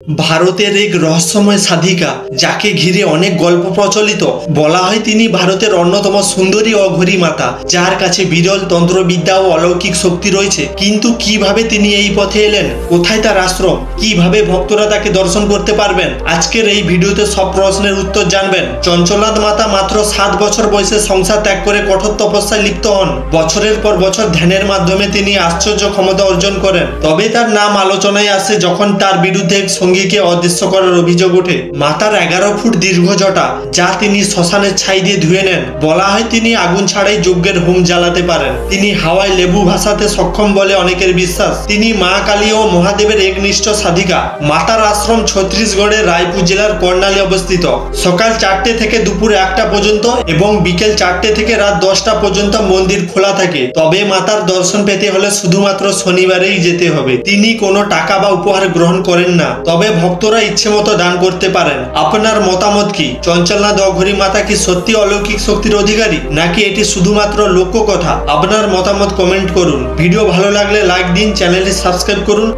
ভারতের এক রহস্যময় সাধিকা যাকে ঘিরে অনেক গল্প প্রচলিত। বলা হয় তিনি ভারতের অন্যতম সুন্দরী অঘরী মাতা, যার কাছে বিরল তন্ত্রবিদ্যা ও অলৌকিক শক্তি রয়েছে। কিন্তু কিভাবে তিনি এই পথে এলেন, কোথায় তার আশ্রম, কিভাবে ভক্তরা তাকে দর্শন করতে পারবেন, আজকের এই ভিডিওতে সব প্রশ্নের উত্তর জানবেন। চঞ্চলাদ মাতা মাত্র 7 বছর বয়সে সংসার ত্যাগ করে কঠোর তপস্যায় লিপ্ত হন। বছরের পর বছর ধ্যানের মাধ্যমে তিনি আশ্চর্য ক্ষমতা অর্জন করেন। তবে তার নাম আলোচনায় আসে যখন তার বিরুদ্ধে এক সঙ্গীকে অদৃশ্য করার অভিযোগ ওঠে। মাতার 11 ফুট দীর্ঘ জটা, যা তিনি শ্মশানের ছাই দিয়ে ধুয়ে নেন। বলা হয় তিনি আগুন ছাড়াই যজ্ঞের হোম জ্বালাতে পারেন। তিনি হাওয়ায় লেবু ভাসাতে সক্ষম বলে অনেকের বিশ্বাস। তিনি মা কালী ও মহাদেবের একনিষ্ঠ সাধিকা। মাতার আশ্রম ছত্তিশগড়ের রায়পুর জেলার কর্নালে অবস্থিত। সকাল 4টে থেকে দুপুর 1টা পর্যন্ত এবং বিকেল 4টে থেকে রাত 10টা পর্যন্ত মন্দির খোলা থাকে। তবে মাতার দর্শন পেতে হলে শুধুমাত্র শনিবারেই যেতে হবে। তিনি কোনো টাকা বা উপহার গ্রহণ করেন না, তবে ভক্তরা ইচ্ছে মতো দান করতে পারেন। আপনার মতামত কি? চঞ্চলনাদ অঘরী মাতা কি সত্যি অলৌকিক শক্তির অধিকারী, নাকি এটি শুধুমাত্র লোককথা? আপনার মতামত কমেন্ট করুন। ভিডিও ভালো লাগলে লাইক দিন, চ্যানেলটি সাবস্ক্রাইব করুন।